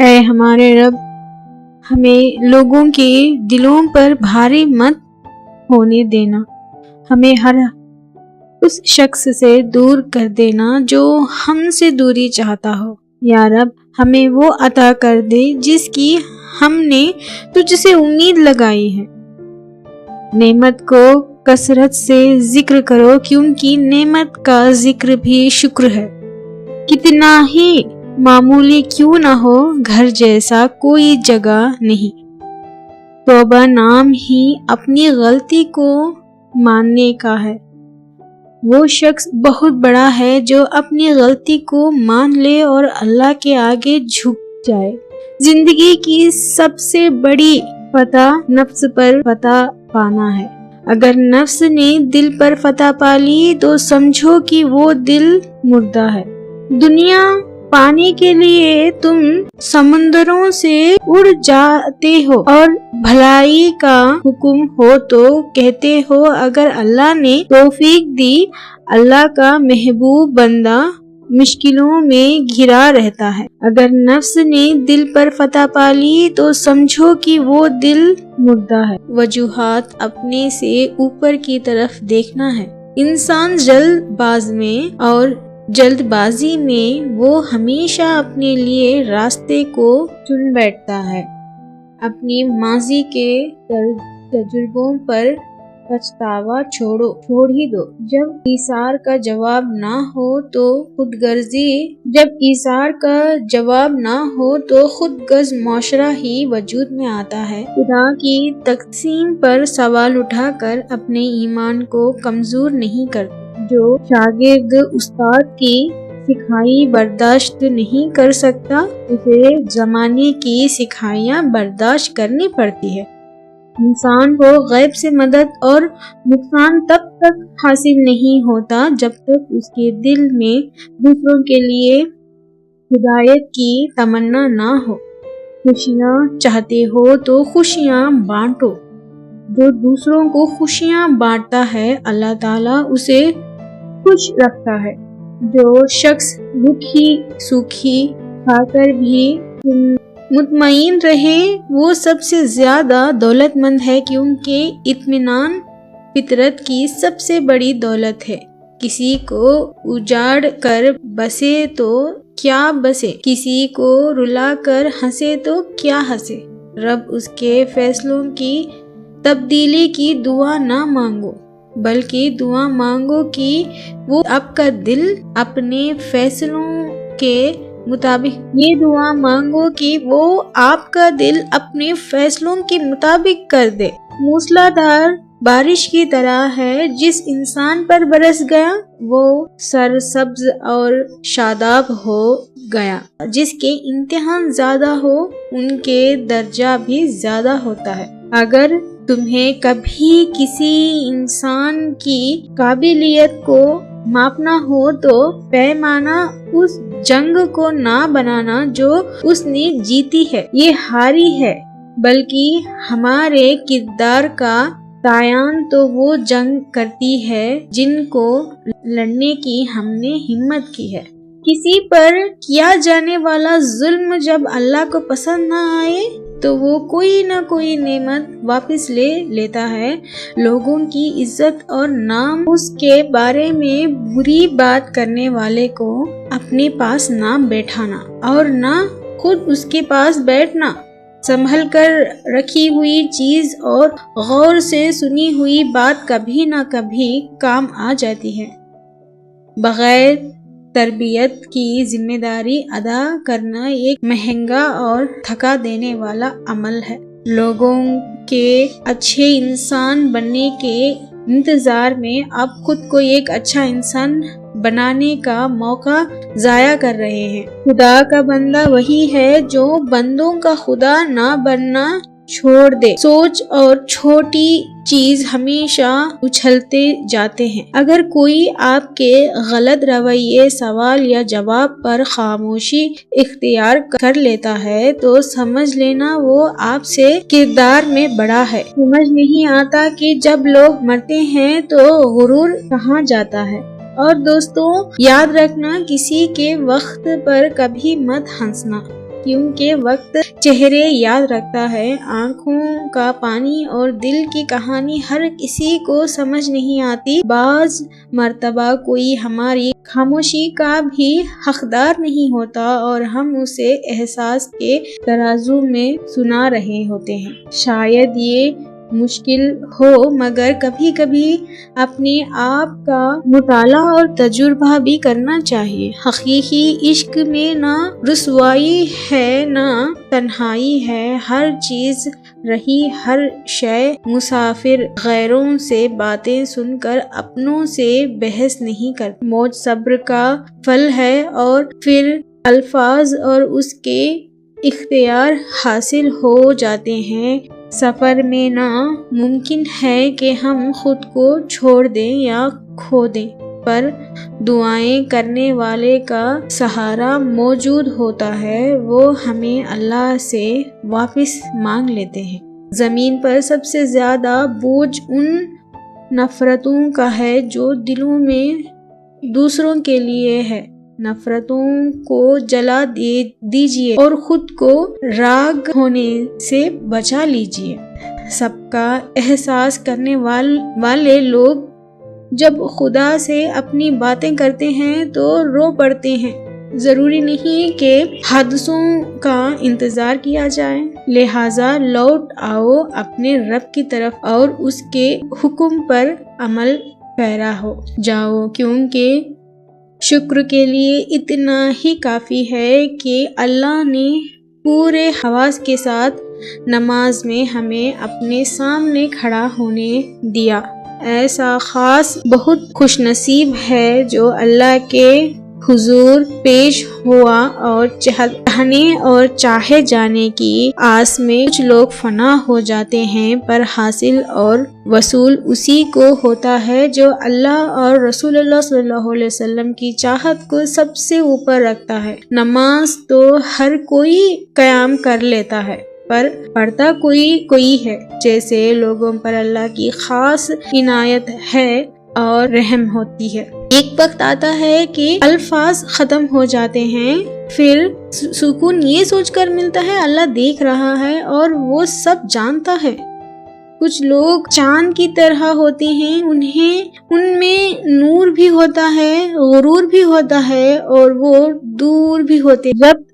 اے ہمارے رب، ہمیں لوگوں کے دلوں پر بھاری مت ہونے دینا، ہمیں ہر اس شخص سے دور کر دینا جو ہم سے دوری چاہتا ہو۔ یا رب، ہمیں وہ عطا کر دے جس کی ہم نے تجھ سے امید لگائی ہے۔ نعمت کو کثرت سے ذکر کرو، کیونکہ نعمت کا ذکر بھی شکر ہے۔ کتنا ہی معمولی کیوں نہ ہو، گھر جیسا کوئی جگہ نہیں۔ توبہ نام ہی اپنی غلطی کو ماننے کا ہے۔ وہ شخص بہت بڑا ہے جو اپنی غلطی کو مان لے اور اللہ کے آگے جھک جائے۔ زندگی کی سب سے بڑی فتح نفس پر فتح پانا ہے۔ اگر نفس نے دل پر فتح پا لی تو سمجھو کہ وہ دل مردہ ہے۔ دنیا پانے کے لیے تم سمندروں سے اڑ جاتے ہو اور بھلائی کا حکم ہو تو کہتے ہو اگر اللہ نے توفیق دی۔ اللہ کا محبوب بندہ مشکلوں میں گھرا رہتا ہے۔ اگر نفس نے دل پر فتح پا لی تو سمجھو کہ وہ دل مردہ ہے۔ وجوہات اپنے سے اوپر کی طرف دیکھنا ہے۔ انسان جلد باز میں اور جلد بازی میں وہ ہمیشہ اپنے لیے راستے کو چن بیٹھتا ہے۔ اپنی ماضی کے تجربوں پر پچھتاوا چھوڑ ہی دو۔ جب ایثار کا جواب نہ ہو تو خود غرض معاشرہ ہی وجود میں آتا ہے۔ خدا کی تقسیم پر سوال اٹھا کر اپنے ایمان کو کمزور نہیں کرتے۔ جو شاگرد استاد کی سکھائی برداشت نہیں کر سکتا، اسے زمانے کی سکھائیاں برداشت کرنی پڑتی ہے۔ انسان کو غیب سے مدد اور نقصان تب تک حاصل نہیں ہوتا جب تک اس کے دل میں دوسروں کے لیے ہدایت کی تمنا نہ ہو۔ خوشیاں چاہتے ہو تو خوشیاں بانٹو۔ جو دوسروں کو خوشیاں بانٹتا ہے اللہ تعالیٰ اسے خوش رکھتا ہے۔ جو شخص رکھی سوکھی کھا کر بھی مطمئن رہے وہ سب سے زیادہ دولت مند ہے، کیونکہ اطمینان فطرت کی سب سے بڑی دولت ہے۔ کسی کو اجاڑ کر بسے تو کیا بسے، کسی کو رلا کر ہنسے تو کیا ہنسے۔ رب اس کے فیصلوں کی تبدیلی کی دعا نہ مانگو، بلکہ دعا مانگو کہ وہ آپ کا دل اپنے فیصلوں کے مطابق کر دے۔ موسلادھار بارش کی طرح ہے، جس انسان پر برس گیا وہ سرسبز اور شاداب ہو گیا۔ جس کے امتحان زیادہ ہو ان کے درجہ بھی زیادہ ہوتا ہے۔ اگر تمہیں کبھی کسی انسان کی قابلیت کو ماپنا ہو تو پیمانہ اس جنگ کو نہ بنانا جو اس نے جیتی ہے، یہ ہاری ہے، بلکہ ہمارے کردار کا تعین تو وہ جنگ کرتی ہے جن کو لڑنے کی ہم نے ہمت کی ہے۔ کسی پر کیا جانے والا ظلم جب اللہ کو پسند نہ آئے تو وہ کوئی نہ کوئی نعمت واپس لے لیتا ہے۔ لوگوں کی عزت اور نام اس کے بارے میں بری بات کرنے والے کو اپنے پاس نہ بیٹھانا اور نہ خود اس کے پاس بیٹھنا۔ سنبھل کر رکھی ہوئی چیز اور غور سے سنی ہوئی بات کبھی نہ کبھی کام آ جاتی ہے۔ بغیر تربیت کی ذمہ داری ادا کرنا ایک مہنگا اور تھکا دینے والا عمل ہے۔ لوگوں کے اچھے انسان بننے کے انتظار میں آپ خود کو ایک اچھا انسان بنانے کا موقع ضائع کر رہے ہیں۔ خدا کا بندہ وہی ہے جو بندوں کا خدا نہ بننا چھوڑ دے۔ سوچ اور چھوٹی چیز ہمیشہ اچھلتے جاتے ہیں۔ اگر کوئی آپ کے غلط رویے، سوال یا جواب پر خاموشی اختیار کر لیتا ہے تو سمجھ لینا وہ آپ سے کردار میں بڑا ہے۔ سمجھ نہیں آتا کہ جب لوگ مرتے ہیں تو غرور کہاں جاتا ہے۔ اور دوستوں، یاد رکھنا، کسی کے وقت پر کبھی مت ہنسنا۔ کیونکہ وقت چہرے یاد رکھتا ہے، آنکھوں کا پانی اور دل کی کہانی ہر کسی کو سمجھ نہیں آتی۔ بعض مرتبہ کوئی ہماری خاموشی کا بھی حقدار نہیں ہوتا اور ہم اسے احساس کے ترازو میں سنا رہے ہوتے ہیں۔ شاید یہ مشکل ہو، مگر کبھی کبھی اپنے آپ کا مطالعہ اور تجربہ بھی کرنا چاہیے۔ حقیقی عشق میں نہ رسوائی ہے نہ تنہائی ہے، ہر چیز رہی، ہر شے مسافر، غیروں سے باتیں سن کر اپنوں سے بحث نہیں کرتی۔ موت صبر کا پھل ہے اور پھر الفاظ اور اس کے اختیار حاصل ہو جاتے ہیں۔ سفر میں نہ ممکن ہے کہ ہم خود کو چھوڑ دیں یا کھو دیں، پر دعائیں کرنے والے کا سہارا موجود ہوتا ہے، وہ ہمیں اللہ سے واپس مانگ لیتے ہیں۔ زمین پر سب سے زیادہ بوجھ ان نفرتوں کا ہے جو دلوں میں دوسروں کے لیے ہے۔ نفرتوں کو جلا دیجیے اور خود کو راگ ہونے سے بچا لیجیے۔ سب کا احساس کرنے والے لوگ جب خدا سے اپنی باتیں کرتے ہیں تو رو پڑتے ہیں۔ ضروری نہیں کہ حادثوں کا انتظار کیا جائے، لہٰذا لوٹ آؤ اپنے رب کی طرف اور اس کے حکم پر عمل پیرا ہو جاؤ، کیونکہ شکر کے لیے اتنا ہی کافی ہے کہ اللہ نے پورے حواس کے ساتھ نماز میں ہمیں اپنے سامنے کھڑا ہونے دیا۔ ایسا خاص بہت خوش نصیب ہے جو اللہ کے حضور پیش ہوا اور چاہنے اور چاہے جانے کی آس میں کچھ لوگ فنا ہو جاتے ہیں، پر حاصل اور وصول اسی کو ہوتا ہے جو اللہ اور رسول اللہ صلی اللہ علیہ وسلم کی چاہت کو سب سے اوپر رکھتا ہے۔ نماز تو ہر کوئی قیام کر لیتا ہے، پر پڑھتا کوئی ہے، جیسے لوگوں پر اللہ کی خاص عنایت ہے اور رحم ہوتی ہے۔ ایک وقت آتا ہے کہ الفاظ ختم ہو جاتے ہیں، پھر سکون یہ سوچ کر ملتا ہے اللہ دیکھ رہا ہے اور وہ سب جانتا ہے۔ کچھ لوگ چاند کی طرح ہوتے ہیں، ان میں نور بھی ہوتا ہے، غرور بھی ہوتا ہے اور وہ دور بھی ہوتے ہیں۔ جب